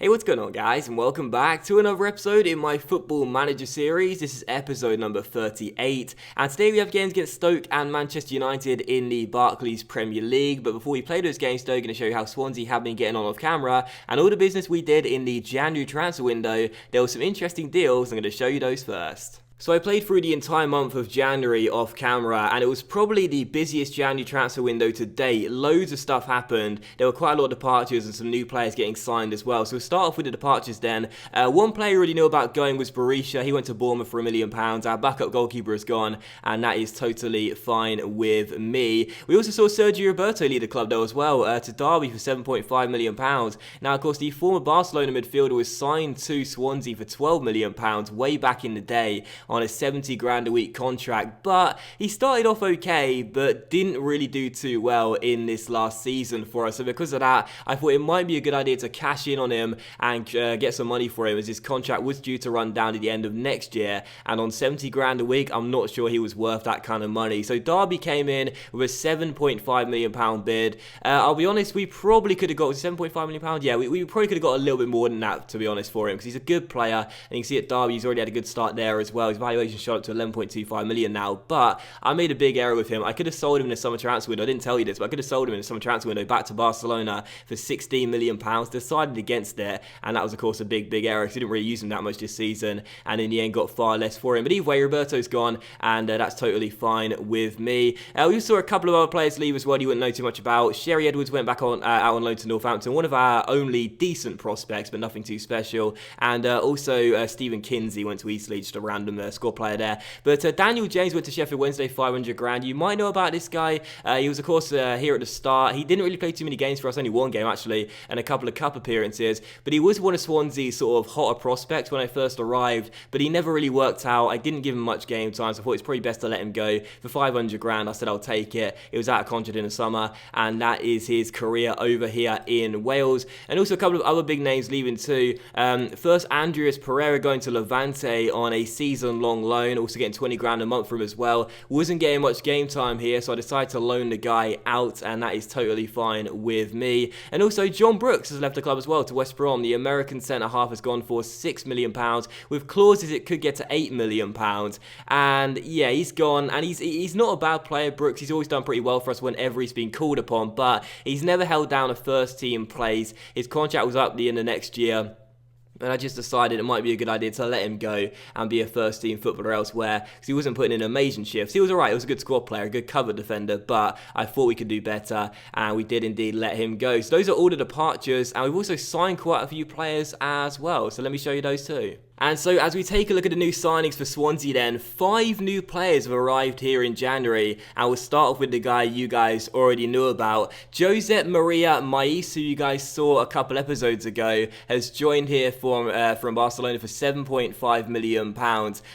Hey, what's going on, guys, and welcome back to another episode in my Football Manager series. This is episode number 38, and today we have games against Stoke and Manchester United in the Barclays Premier League. But before we play those games, though, I'm going to show you how Swansea have been getting on off camera and all the business we did in the January transfer window. There were some interesting deals. I'm going to show you those first. So I played through the entire month of January off camera, and it was probably the busiest January transfer window to date. Loads of stuff happened. There were quite a lot of departures and some new players getting signed as well. So we'll start off with the departures then. One player you already knew about going was Berisha. He went to Bournemouth for £1 million. Our backup goalkeeper is gone, and that is totally fine with me. We also saw Sergio Roberto leave the club though as well, to Derby for £7.5 million. Now, of course, the former Barcelona midfielder was signed to Swansea for £12 million way back in the day on a 70 grand a week contract, but he started off okay but didn't really do too well in this last season for us. So because of that, I thought it might be a good idea to cash in on him and get some money for him, as his contract was due to run down at the end of next year, and on 70 grand a week I'm not sure he was worth that kind of money. So Derby came in with a £7.5 million bid. I'll be honest, we probably could have got £7.5 million. Yeah, we probably could have got a little bit more than that, to be honest, for him, because he's a good player, and you can see at Derby he's already had a good start there as well. His valuation shot up to 11.25 million now, but I made a big error with him. I could have sold him in the summer transfer window. I didn't tell you this, but I could have sold him in the summer transfer window back to Barcelona for £16 million. Decided against it, and that was of course a big error because he didn't really use him that much this season, and in the end got far less for him. But either way, Roberto's gone, and that's totally fine with me. We saw a couple of other players leave as well you wouldn't know too much about. Sherry Edwards went back on out on loan to Northampton, one of our only decent prospects, but nothing too special. And also Stephen Kinsey went to Eastleigh, just a random squad player there. But Daniel James went to Sheffield Wednesday, 500 grand. You might know about this guy. He was, of course, here at the start. He didn't really play too many games for us, only one game actually, and a couple of cup appearances. But he was one of Swansea's sort of hotter prospects when I first arrived, but he never really worked out. I didn't give him much game time, so I thought it's probably best to let him go for 500 grand. I said I'll take it. It was out of contract in the summer, and that is his career over here in Wales. And also a couple of other big names leaving too. First, Andreas Pereira going to Levante on a season-long loan, also getting 20 grand a month from him as well. Wasn't getting much game time here, so I decided to loan the guy out, and that is totally fine with me. And also John Brooks has left the club as well to West Brom. The American centre-half has gone for £6 million, with clauses it could get to £8 million. And yeah, he's gone, and he's not a bad player, Brooks. He's always done pretty well for us whenever he's been called upon, but he's never held down a first-team place. His contract was up at the end of next year, and I just decided it might be a good idea to let him go and be a first-team footballer elsewhere, because he wasn't putting in amazing shifts. He was alright, he was a good squad player, a good cover defender, but I thought we could do better, and we did indeed let him go. So those are all the departures, and we've also signed quite a few players as well, so let me show you those too. And so as we take a look at the new signings for Swansea then, 5 new players have arrived here in January, and we'll start off with the guy you guys already knew about. Josep Maria Mais, who you guys saw a couple episodes ago, has joined here from Barcelona for £7.5 million.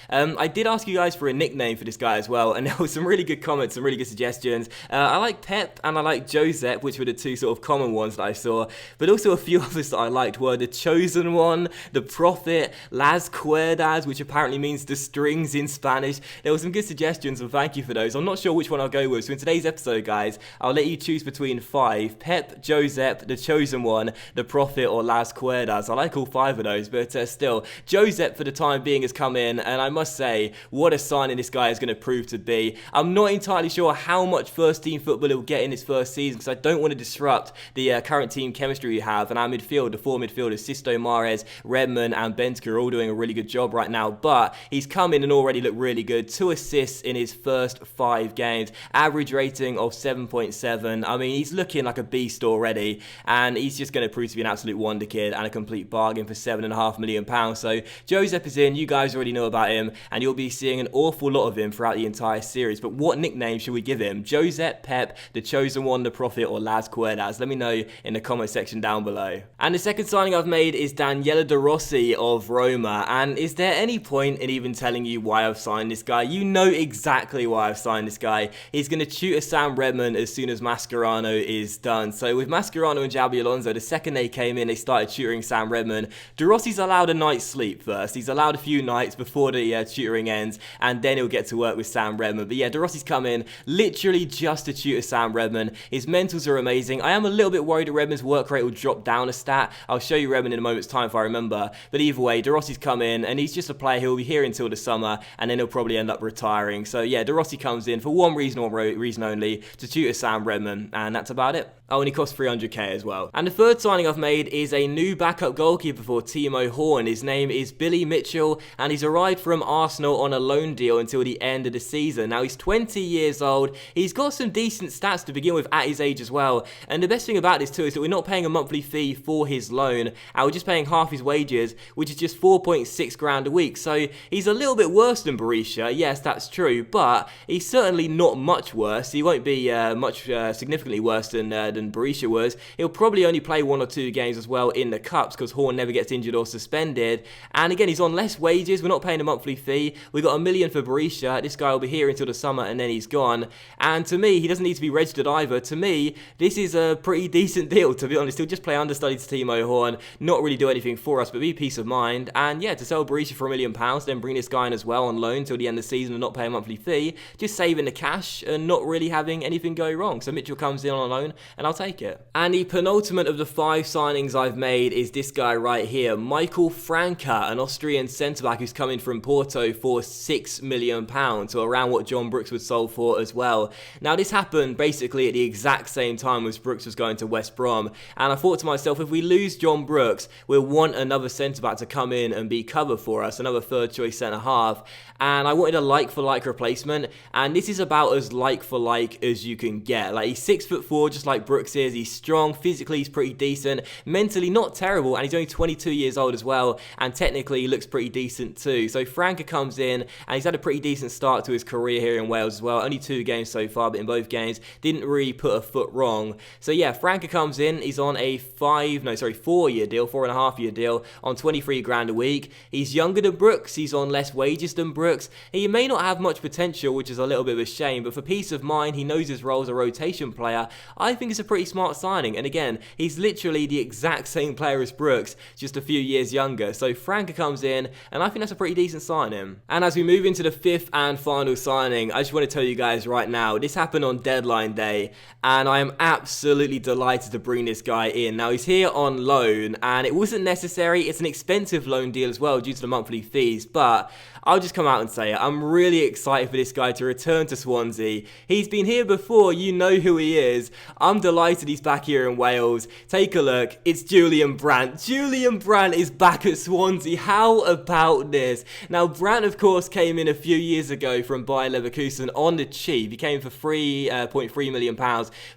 I did ask you guys for a nickname for this guy as well, and there were some really good comments, some really good suggestions. I like Pep and I like Josep, which were the two sort of common ones that I saw, but also a few others that I liked were the Chosen One, the Prophet, Las Cuerdas, which apparently means the strings in Spanish. There were some good suggestions, and thank you for those. I'm not sure which one I'll go with, so in today's episode, guys, I'll let you choose between 5: Pep, Josep, the Chosen One, the Prophet, or Las Cuerdas. I like all 5 of those, but still, Josep for the time being has come in, and I must say, what a signing this guy is going to prove to be. I'm not entirely sure how much first-team football he'll get in his first season, because I don't want to disrupt the current team chemistry we have, and our midfield, the 4 midfielders, Sisto, Mahrez, Redmond, and Bentke are all doing a really good job right now, but he's come in and already looked really good. 2 assists in his first 5 games, average rating of 7.7. I mean, he's looking like a beast already, and he's just going to prove to be an absolute wonder kid and a complete bargain for £7.5 million. So Josep is in, you guys already know about him, and you'll be seeing an awful lot of him throughout the entire series. But what nickname should we give him? Josep, Pep, the Chosen One, the Prophet, or Las Cuerdas? Let me know in the comment section down below. And the second signing I've made is Daniela De Rossi of Roma. summer. And is there any point in even telling you why I've signed this guy? You know exactly why I've signed this guy. He's going to tutor Sam Redmond as soon as Mascherano is done. So with Mascherano and Xabi Alonso, the second they came in, they started tutoring Sam Redmond. De Rossi's allowed a night's sleep first. He's allowed a few nights before the tutoring ends, and then he'll get to work with Sam Redmond. But yeah, De Rossi's come in literally just to tutor Sam Redmond. His mentals are amazing. I am a little bit worried that Redmond's work rate will drop down a stat. I'll show you Redmond in a moment's time if I remember. But either way, De Rossi's come in, and he's just a player who will be here until the summer, and then he'll probably end up retiring. So yeah, De Rossi comes in for one reason only, to tutor Sam Redmond, and that's about it. Oh, and he costs 300k as well. And the third signing I've made is a new backup goalkeeper for Timo Horn. His name is Billy Mitchell, and he's arrived from Arsenal on a loan deal until the end of the season. Now, he's 20 years old. He's got some decent stats to begin with at his age as well. And the best thing about this too is that we're not paying a monthly fee for his loan, and we're just paying half his wages, which is just 4.6 grand a week. So he's a little bit worse than Berisha. Yes, that's true, but he's certainly not much worse. He won't be significantly worse than Berisha was. He'll probably only play 1 or 2 games as well in the cups because Horn never gets injured or suspended. And again, he's on less wages. We're not paying a monthly fee. We got $1 million for Berisha. This guy will be here until the summer and then he's gone. And to me, he doesn't need to be registered either. To me, this is a pretty decent deal, to be honest. He'll just play understudy to Timo Horn, not really do anything for us, but be peace of mind. And yeah, to sell Berisha for £1 million, then bring this guy in as well on loan till the end of the season and not pay a monthly fee, just saving the cash and not really having anything go wrong. So Mitchell comes in on loan and I'll take it. And the penultimate of the 5 signings I've made is this guy right here, Michael Franke, an Austrian centre-back who's coming from Porto for £6 million, so around what John Brooks was sold for as well. Now, this happened basically at the exact same time as Brooks was going to West Brom, and I thought to myself, if we lose John Brooks, we'll want another centre-back to come in and be cover for us, another third-choice centre-half, and I wanted a like-for-like replacement, and this is about as like-for-like as you can get. Like, he's 6'4", just like Brooks is. He's strong, physically he's pretty decent, mentally not terrible, and he's only 22 years old as well, and technically he looks pretty decent too. So Franke comes in, and he's had a pretty decent start to his career here in Wales as well. Only 2 games so far, but in both games didn't really put a foot wrong. So yeah, Franke comes in, he's on a 4-year deal, 4.5-year deal on 23 grand a week. He's younger than Brooks, he's on less wages than Brooks. He may not have much potential, which is a little bit of a shame, but for peace of mind, he knows his role as a rotation player. I think it's a pretty smart signing, and again, he's literally the exact same player as Brooks, just a few years younger. So Franke comes in, and I think that's a pretty decent signing. And as we move into the 5th and final signing, I just want to tell you guys right now, this happened on deadline day, and I am absolutely delighted to bring this guy in. Now, he's here on loan, and it wasn't necessary. It's an expensive loan deal as well due to the monthly fees, but I'll just come out and say it. I'm really excited for this guy to return to Swansea. He's been here before. You know who he is. I'm delighted he's back here in Wales. Take a look. It's Julian Brandt. Julian Brandt is back at Swansea. How about this? Now, Brandt, of course, came in a few years ago from Bayer Leverkusen on the cheap. He came for £3.3 million.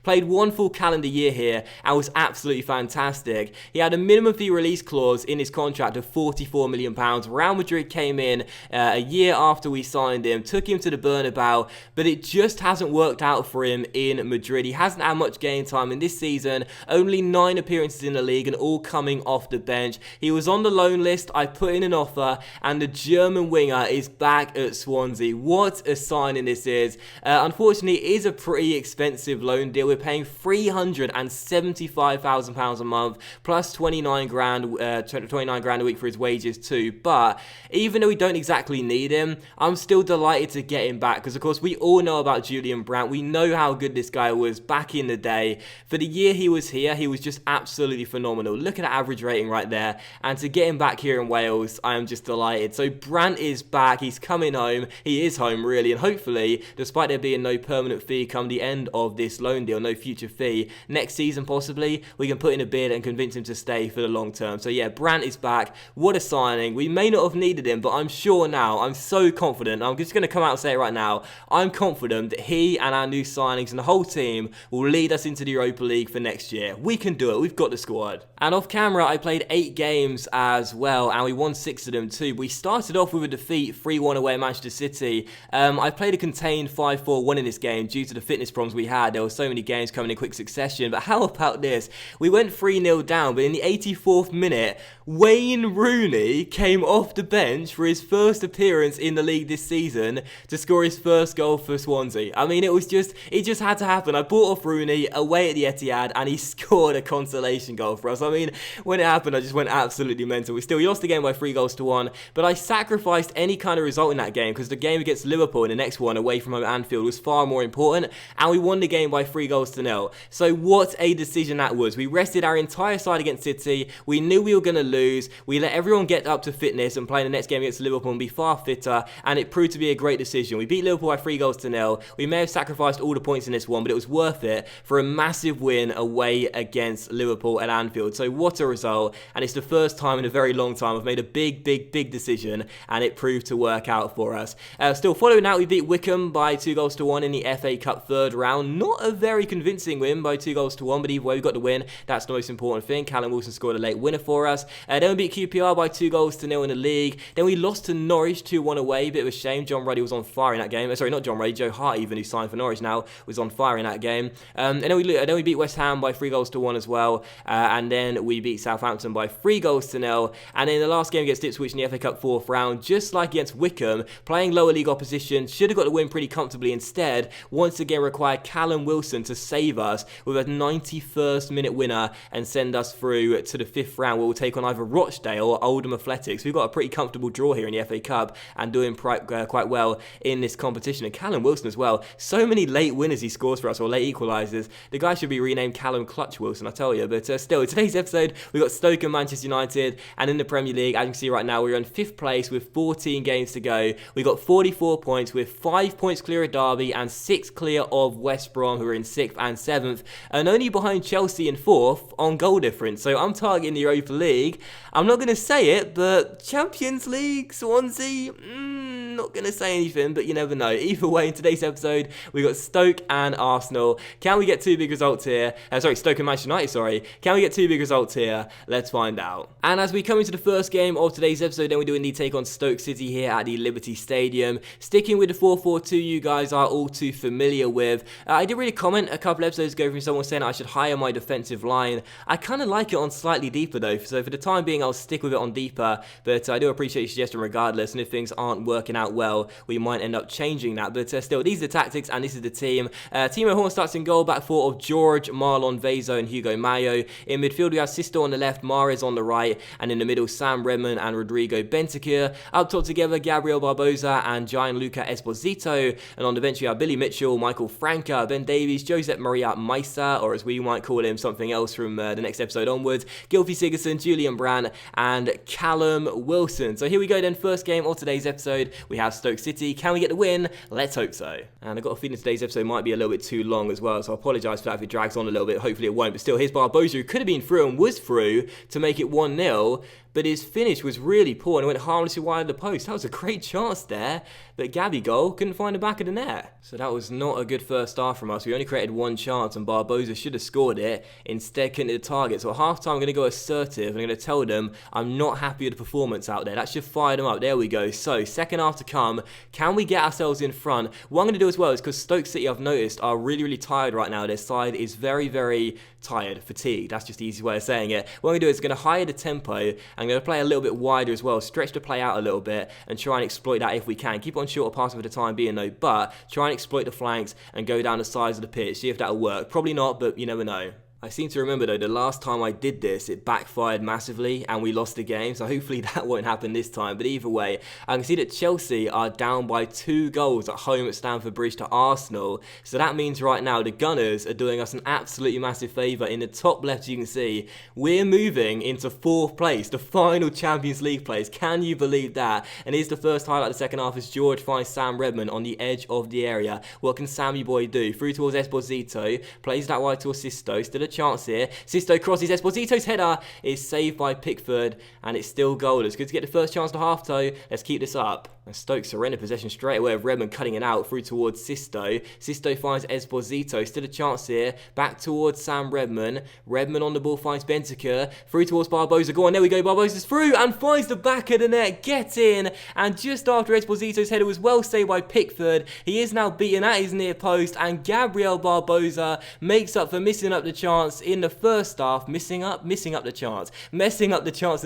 Played 1 full calendar year here and was absolutely fantastic. He had a minimum fee release clause in his contract of £44 million. Real Madrid came in a year after we signed him, took him to the Bernabeu, but it just hasn't worked out for him in Madrid. He hasn't had much game time in this season, only 9 appearances in the league and all coming off the bench. He was on the loan list, I put in an offer, and the German winger is back at Swansea. What a signing this is. Unfortunately, it is a pretty expensive loan deal. We're paying £375,000 a month, plus 29 grand a week for his wages too, but even though we don't exactly need him, I'm still delighted to get him back because of course we all know about Julian Brandt. We know how good this guy was back in the day. For the year he was here, he was just absolutely phenomenal. Look at the average rating right there, and to get him back here in Wales, I am just delighted. So Brandt is back, he's coming home, he is home really, and hopefully, despite there being no permanent fee come the end of this loan deal, no future fee, next season possibly, we can put in a bid and convince him to stay for the long term. So yeah, Brandt is back. What a signing. We may not have needed him, but I'm sure now, I'm so confident, I'm just going to come out and say it right now, I'm confident that he and our new signings and the whole team will lead us into into the Europa League for next year. We can do it. We've got the squad. And off camera, I played 8 games as well, and we won 6 of them too. We started off with a defeat, 3-1 away at Manchester City. I played a contained 5-4 win in this game due to the fitness problems we had. There were so many games coming in quick succession. But how about this? We went 3-0 down, but in the 84th minute, Wayne Rooney came off the bench for his first appearance in the league this season to score his first goal for Swansea. I mean, it just had to happen. I bought off Rooney away at the Etihad, and he scored a consolation goal for us. I mean, when it happened, I just went absolutely mental. We lost the game by 3-1, but I sacrificed any kind of result in that game because the game against Liverpool in the next one away from home at Anfield was far more important, and we won the game by 3-0. So what a decision that was. We rested our entire side against City. We knew we were going to lose. We let everyone get up to fitness and play the next game against Liverpool and be far fitter, and it proved to be a great decision. We beat Liverpool by 3-0. We may have sacrificed all the points in this one, but it was worth it for a massive win away against Liverpool at Anfield. So what a result, and it's the first time in a very long time I've made a big decision, and it proved to work out for us. Still, following that, we beat Wickham by 2-1 in the FA Cup third round. Not a very convincing win by 2-1, but either way, we got the win. That's the most important thing. Callum Wilson scored a late winner for us. Then we beat QPR by 2-0 in the league. Then we lost to Norwich 2-1 away. Bit of a shame. John Ruddy was on fire in that game. Sorry, not John Ruddy. Joe Hart, even who signed for Norwich now, was on fire in that game. And then we beat West Ham by 3-1 as well. And then we beat Southampton by 3-0. And then the last game against Ipswich in the FA Cup fourth round, just like against Wickham, playing lower league opposition, should have got the win pretty comfortably. Instead, once again required Callum Wilson to save us with a 91st minute winner and send us through to the 5th round, where we'll take on either Rochdale or Oldham Athletics. We've got a pretty comfortable draw here in the FA Cup and doing quite well in this competition. And Callum Wilson as well. So many late winners he scores for us, or late equalisers. The guy should be renamed Callum Clutch Wilson, I tell you. But still, in today's episode, we've got Stoke and Manchester United, and in the Premier League, as you can see right now, we're in 5th place with 14 games to go. We've got 44 points, with 5 points clear of Derby and 6 clear of West Brom, who are in 6th and 7th, and only behind Chelsea in 4th on goal difference. So I'm targeting the Europa League. I'm not going to say it, but Champions League, Swansea, not going to say anything, but you never know. Either way, in today's episode, we got Stoke and Arsenal. Can we get 2 big results here? Stoke and Manchester United, sorry. Can we get 2 big results here? Let's find out. And as we come into the first game of today's episode, then we do indeed take on Stoke City here at the Liberty Stadium. Sticking with the 4-4-2 you guys are all too familiar with. I did really comment a couple episodes ago from someone saying I should hire my defensive line. I kind of like it on slightly deeper though, so for the time being I'll stick with it on deeper, but I do appreciate your suggestion regardless, and if things aren't working out well, we might end up changing that. But still, these are the tactics and this is the team. Timo Horn starts in goal, back four of George, Marlon Vezo and Hugo Mayo. In midfield we have Sisto on the left, Mahrez on the right, and in the middle Sam Redmond and Rodrigo Bentancur. Up top together Gabriel Barbosa and Gianluca Esposito, and on the bench we have Billy Mitchell, Michael Franca, Ben Davies, Josep Maria Meister, or as we might call him something else from the next episode onwards, Gylfi Sigurdsson, Julian Brandt and Callum Wilson. So here we go then, first game of today's episode. We have Stoke City. Can we get the win? Let's hope so. And I've got a feeling today's episode might be a little bit too long as well, so I apologise for that if it drags on a little bit. Hopefully it won't, but still, here's Barbosa, who could have been through and was through to make it 1-0. But his finish was really poor and it went harmlessly wide of the post. That was a great chance there, but Gabby goal couldn't find the back of the net. So that was not a good first half from us. We only created one chance and Barbosa should have scored it. Instead couldn't hit the target. So at half time I'm going to go assertive and I'm going to tell them I'm not happy with the performance out there. That should fire them up. There we go. So second half to come. Can we get ourselves in front? What I'm going to do as well is, because Stoke City, I've noticed, are really tired right now. Their side is very tired, fatigued. That's just the easy way of saying it. What I'm going to do is going to higher the tempo. I'm going to play a little bit wider as well, stretch the play out a little bit and try and exploit that if we can. Keep on shorter passing for the time being though, but try and exploit the flanks and go down the sides of the pitch, see if that'll work. Probably not, but you never know. I seem to remember though, the last time I did this, it backfired massively and we lost the game, so hopefully that won't happen this time. But either way, I can see that Chelsea are down by 2 goals at home at Stamford Bridge to Arsenal, so that means right now the Gunners are doing us an absolutely massive favour. In the top left you can see, we're moving into 4th place, the final Champions League place. Can you believe that? And here's the first highlight of the second half as George finds Sam Redmond on the edge of the area. What can Sammy boy do? Through towards Esposito, plays that wide towards Sisto, still a chance here. Sisto crosses, Esposito's header is saved by Pickford, and it's still goalless. Good to get the first chance to half toe. Let's keep this up. And Stoke surrender possession straight away with Redmond cutting it out through towards Sisto. Sisto finds Esposito, still a chance here. Back towards Sam Redmond. Redmond on the ball finds Bentancur. Through towards Barbosa. Go on, there we go. Barbosa's through and finds the back of the net. Get in. And just after Esposito's header was well saved by Pickford, he is now beaten at his near post, and Gabriel Barbosa makes up for messing up the chance in the first half in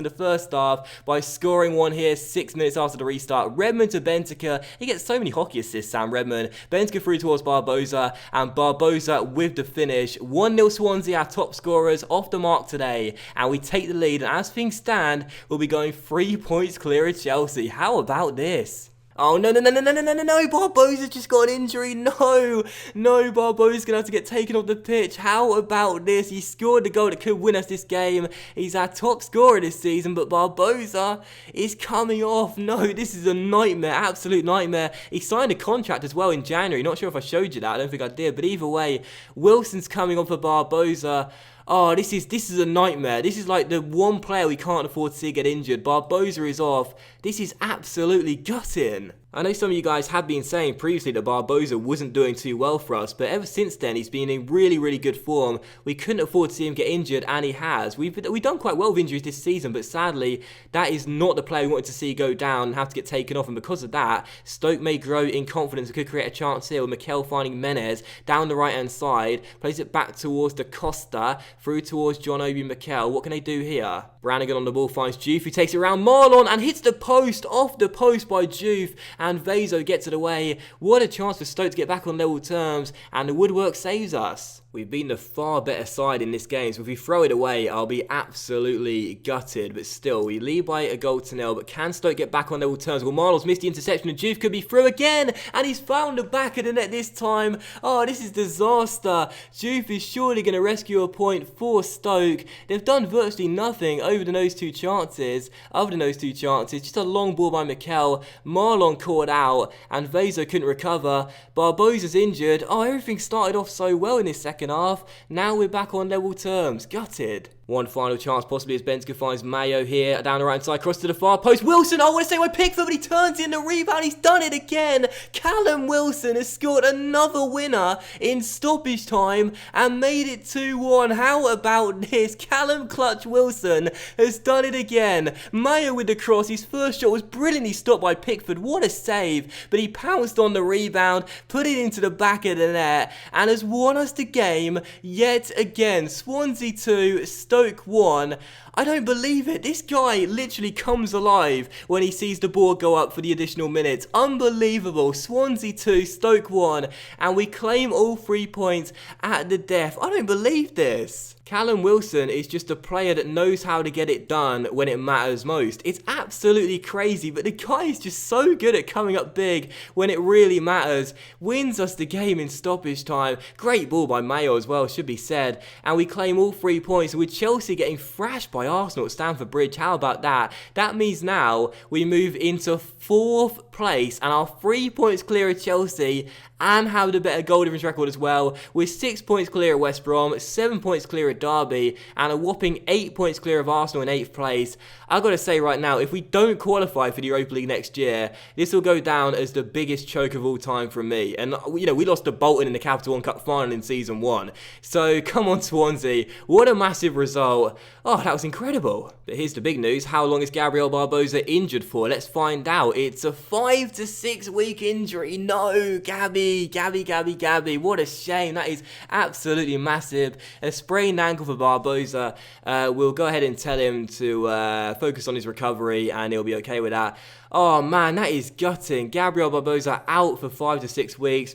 the first half by scoring one here 6 minutes after the restart. Redmond to Bentancur. He gets so many hockey assists, Sam Redmond. Bentancur through towards Barbosa, and Barbosa with the finish. 1-0 Swansea, our top scorers, off the mark today, and we take the lead, and as things stand, we'll be going 3 points clear of Chelsea. How about this? Oh, no, Barbosa's just got an injury. No, Barbosa's going to have to get taken off the pitch. How about this? He scored the goal that could win us this game. He's our top scorer this season, but Barbosa is coming off. No, this is a nightmare, absolute nightmare. He signed a contract as well in January. Not sure if I showed you that. I don't think I did, but either way, Wilson's coming on for Barbosa. Oh, this is a nightmare. This is like the one player we can't afford to see get injured. Barbosa is off. This is absolutely gutting. I know some of you guys have been saying previously that Barbosa wasn't doing too well for us, but ever since then he's been in really, really good form. We couldn't afford to see him get injured, and he has. We've done quite well with injuries this season, but sadly, that is not the player we wanted to see go down and have to get taken off, and because of that, Stoke may grow in confidence and could create a chance here with Mikel finding Menez down the right-hand side, plays it back towards Da Costa, through towards John Obi Mikel. What can they do here? Brannigan on the ball finds Juve, who takes it around Marlon and hits the post, off the post by Juve, and Vezo gets it away. What a chance for Stoke to get back on level terms, and the woodwork saves us. We've been the far better side in this game, so if we throw it away, I'll be absolutely gutted. But still, we lead by a goal to nil. But can Stoke get back on level terms? Well, Marlon's missed the interception, and Juve could be through again, and he's found the back of the net this time. Oh, this is disaster. Juve is surely going to rescue a point for Stoke. They've done virtually nothing over those two chances. Just a long ball by Mikel. Marlon caught out, and Vezo couldn't recover. Barbosa's injured. Oh, everything started off so well in this second half. Now we're back on level terms. Gutted. One final chance possibly as Bentancur finds Mayo here, down the right side, cross to the far post. Wilson, I want to say my Pickford, but he turns in the rebound. He's done it again. Callum Wilson has scored another winner in stoppage time and made it 2-1. How about this? Callum Clutch Wilson has done it again. Mayo with the cross. His first shot was brilliantly stopped by Pickford. What a save. But he pounced on the rebound, put it into the back of the net, and has won us the game yet again. Swansea 2, Stoke 1. I don't believe it. This guy literally comes alive when he sees the ball go up for the additional minutes. Unbelievable. Swansea 2, Stoke 1. And we claim all 3 points at the death. I don't believe this. Callum Wilson is just a player that knows how to get it done when it matters most. It's absolutely crazy, but the guy is just so good at coming up big when it really matters. Wins us the game in stoppage time. Great ball by Mayo as well, should be said. And we claim all 3 points, with Chelsea getting thrashed by Arsenal at Stamford Bridge. How about that? That means now we move into 4th place and are 3 points clear of Chelsea and have the better goal difference record as well. We're 6 points clear of West Brom, 7 points clear of Derby, and a whopping 8 points clear of Arsenal in 8th place. I've got to say right now, if we don't qualify for the Europa League next year, this will go down as the biggest choke of all time from me. And, you know, we lost to Bolton in the Capital One Cup final in Season 1. So, come on Swansea, what a massive result. Oh, that was incredible. But here's the big news. How long is Gabriel Barbosa injured for? Let's find out. It's a 5 to 6 week injury. No, Gabby. What a shame. That is absolutely massive. A sprained ankle for Barbosa. We'll go ahead and tell him to focus on his recovery and he'll be okay with that. Oh man, that is gutting. Gabriel Barbosa out for 5 to 6 weeks.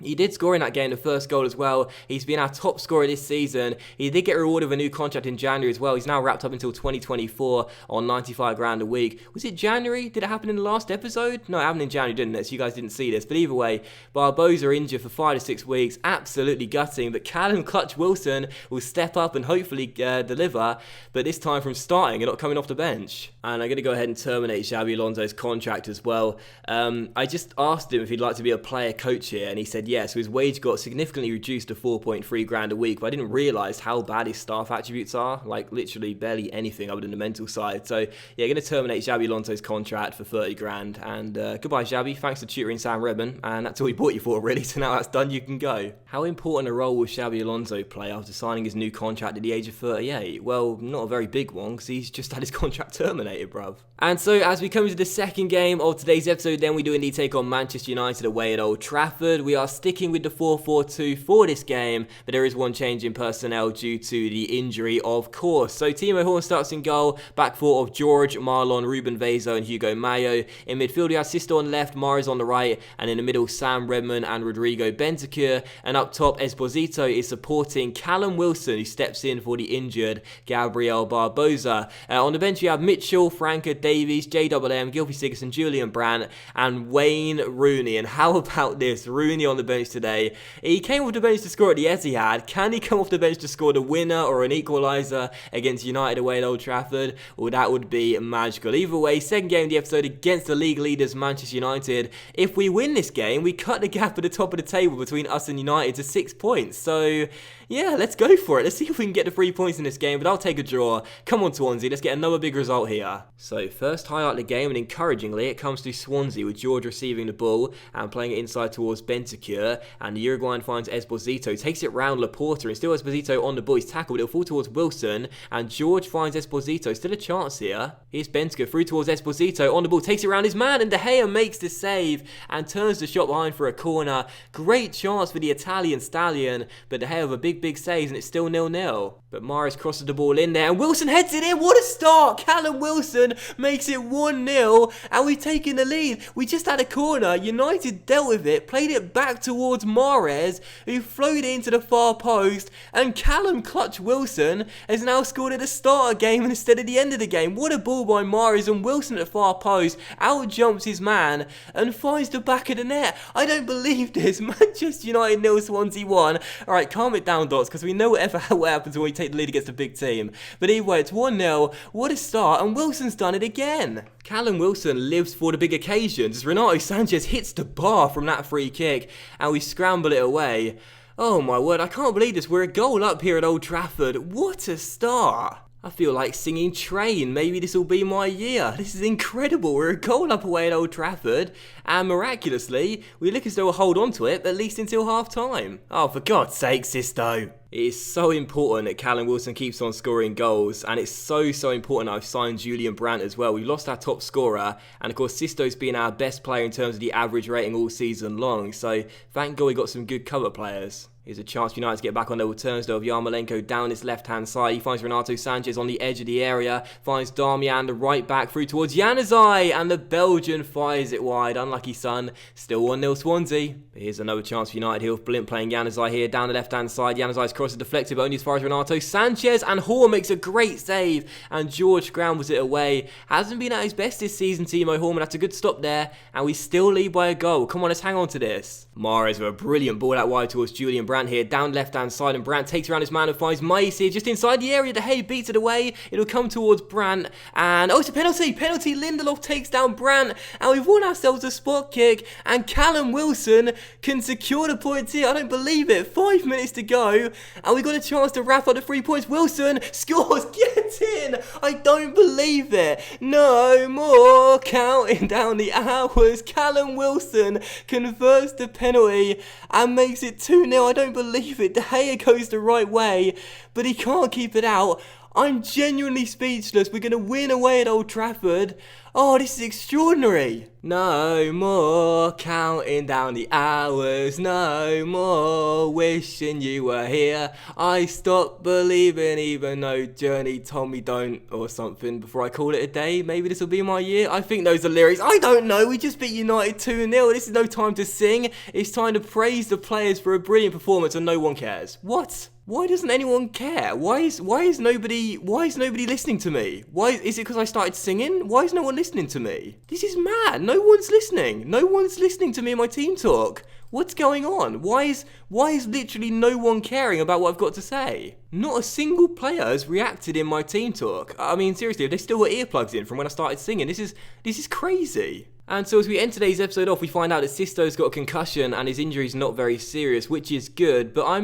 He did score in that game, the first goal as well. He's been our top scorer this season. He did get rewarded with a new contract in January as well. He's now wrapped up until 2024 on 95 grand a week. Was it January? Did it happen in the last episode? No, it happened in January, didn't it? So you guys didn't see this. But either way, Barbosa injured for 5 to 6 weeks. Absolutely gutting. But Callum Clutch Wilson will step up and hopefully deliver. But this time from starting and not coming off the bench. And I'm going to go ahead and terminate Xabi Alonso's contract as well. I just asked him if he'd like to be a player coach here. And he said, yeah, so his wage got significantly reduced to 4.3 grand a week, but I didn't realise how bad his staff attributes are, like literally barely anything other than the mental side. So yeah, going to terminate Xabi Alonso's contract for 30 grand, and goodbye Xabi, thanks for tutoring Sam Redmond, and that's all he bought you for really, so now that's done, you can go. How important a role will Xabi Alonso play after signing his new contract at the age of 38? Well, not a very big one, because he's just had his contract terminated, bruv. And so as we come into the second game of today's episode, then we do indeed take on Manchester United away at Old Trafford. We are sticking with the 4-4-2 for this game, but there is one change in personnel due to the injury, of course. So Timo Horn starts in goal, back four of George, Marlon, Ruben Vezo and Hugo Mayo. In midfield we have Sisto on left, Mahrez on the right, and in the middle Sam Redmond and Rodrigo Bentancur. And up top Esposito is supporting Callum Wilson, who steps in for the injured Gabriel Barbosa. On the bench we have Mitchell, Franca, Davies, JWM, Gylfi Sigurdsson, Julian Brandt and Wayne Rooney. And how about this? Rooney on the bench today. He came off the bench to score at the Etihad. Can he come off the bench to score the winner or an equaliser against United away at Old Trafford? Well, that would be magical. Either way, second game of the episode against the league leaders Manchester United. If we win this game, we cut the gap at the top of the table between us and United to 6 points. So yeah, let's go for it. Let's see if we can get the 3 points in this game, but I'll take a draw. Come on, Swansea, let's get another big result here. So first highlight of the game, and encouragingly, it comes to Swansea with George receiving the ball and playing it inside towards Bentancur, and the Uruguayan finds Esposito, takes it round Laporta, and still Esposito on the ball. He's tackled, but it'll fall towards Wilson, and George finds Esposito. Still a chance here. Here's Bentancur through towards Esposito, on the ball, takes it round his man, and De Gea makes the save and turns the shot behind for a corner. Great chance for the Italian stallion, but De Gea with a big saves, and it's still 0-0. But Mahrez crosses the ball in there, and Wilson heads it in. What a start! Callum Wilson makes it 1-0, and we've taken the lead. We just had a corner. United dealt with it, played it back towards Mahrez, who floated it into the far post, and Callum Clutch Wilson has now scored at the start of the game instead of the end of the game. What a ball by Mahrez, and Wilson at the far post out jumps his man and finds the back of the net. I don't believe this. Manchester United 0, Swansea 1. Alright, calm it down, Dots, because we know what happens when we take the lead against a big team. But anyway, it's 1-0. What a start, and Wilson's done it again. Callum Wilson lives for the big occasions as Renato Sanchez hits the bar from that free kick, and we scramble it away. Oh my word, I can't believe this. We're a goal up here at Old Trafford. What a start. I feel like singing Train. Maybe this will be my year. This is incredible. We're a goal up away at Old Trafford, and miraculously, we look as though we'll hold on to it, at least until half time. Oh, for God's sake, Sisto. It is so important that Callum Wilson keeps on scoring goals, and it's so important I've signed Julian Brandt as well. We lost our top scorer, and of course Sisto's been our best player in terms of the average rating all season long, so thank God we got some good cover players. Here's a chance for United to get back on level terms though, of Yarmolenko down his left-hand side. He finds Renato Sanchez on the edge of the area, finds Darmian, the right back, through towards Januzaj, and the Belgian fires it wide. Unlucky son, still 1-0 Swansea. But here's another chance for United. He'll blint playing Januzaj here, down the left-hand side. Januzaj's cross is deflected, but only as far as Renato Sanchez, and Horn makes a great save, and George scrambles it away. Hasn't been at his best this season, Timo Horn, that's a good stop there, and we still lead by a goal. Come on, let's hang on to this. Mahrez with a brilliant ball out wide towards Julian Brandt here, down left-hand side, and Brandt takes around his man and finds Mace here, just inside the area. De Gea beats it away. It'll come towards Brandt, and it's a penalty. Lindelof takes down Brandt, and we've won ourselves a spot kick, and Callum Wilson can secure the points here. I don't believe it. 5 minutes to go, and we got a chance to wrap up the 3 points. Wilson scores. Get in. I don't believe it. No more counting down the hours. Callum Wilson converts the penalty and makes it 2-0. I don't believe it. De Gea goes the right way, but he can't keep it out. I'm genuinely speechless. We're going to win away at Old Trafford. Oh, this is extraordinary. No more counting down the hours. No more wishing you were here. I stopped believing even though Journey told me don't, or something, before I call it a day. Maybe this will be my year. I think those are lyrics. I don't know. We just beat United 2-0. This is no time to sing. It's time to praise the players for a brilliant performance, and no one cares. What? Why doesn't anyone care? Why is nobody listening to me? Is it because I started singing? Why is no one listening to me? This is mad. No one's listening. No one's listening to me in my team talk. What's going on? Why is literally no one caring about what I've got to say? Not a single player has reacted in my team talk. I mean, seriously, have they still got earplugs in from when I started singing? This is crazy. And so as we end today's episode off, we find out that Sisto's got a concussion and his injury is not very serious, which is good. But I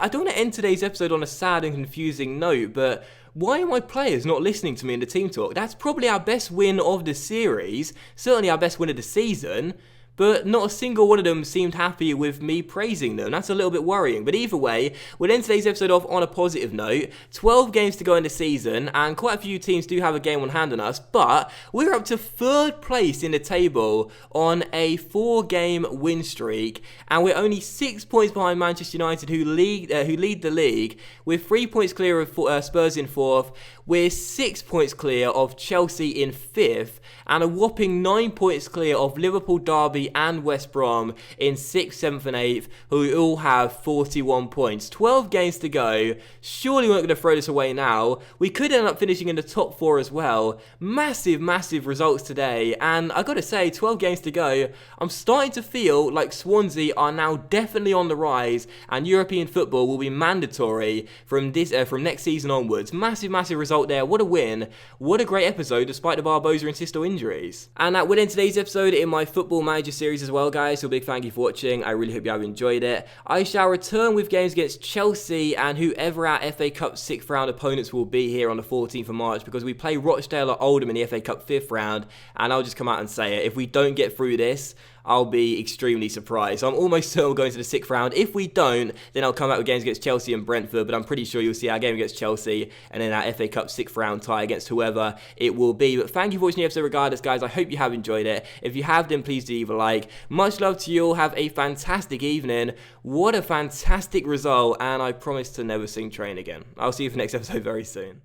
don't want to end today's episode on a sad and confusing note, but why are my players not listening to me in the team talk? That's probably our best win of the series, certainly our best win of the season. But not a single one of them seemed happy with me praising them. That's a little bit worrying. But either way, we'll end today's episode off on a positive note. 12 games to go in the season, and quite a few teams do have a game on hand on us. But we're up to 3rd place in the table on a 4-game win streak. And we're only 6 points behind Manchester United, who lead the league. We're 3 points clear of Spurs in 4th. We're 6 points clear of Chelsea in 5th. And a whopping 9 points clear of Liverpool, Derby and West Brom in 6th, 7th and 8th, who all have 41 points. 12 games to go. Surely we're not going to throw this away now. We could end up finishing in the top 4 as well. Massive, massive results today. And I got to say, 12 games to go. I'm starting to feel like Swansea are now definitely on the rise, and European football will be mandatory from next season onwards. Massive, massive result there. What a win. What a great episode, despite the Barbosa and Sisto injuries. And that will end today's episode in my Football Manager series as well, guys. So a big thank you for watching. I really hope you have enjoyed it. I shall return with games against Chelsea and whoever our FA Cup 6th round opponents will be here on the 14th of March, because we play Rochdale or Oldham in the FA Cup 5th round. And I'll just come out and say it. If we don't get through this, I'll be extremely surprised. So I'm almost certain we're going to the 6th round. If we don't, then I'll come back with games against Chelsea and Brentford, but I'm pretty sure you'll see our game against Chelsea and then our FA Cup 6th round tie against whoever it will be. But thank you for watching the episode regardless, guys. I hope you have enjoyed it. If you have, then please do leave a like. Much love to you all. Have a fantastic evening. What a fantastic result, and I promise to never sing Train again. I'll see you for the next episode very soon.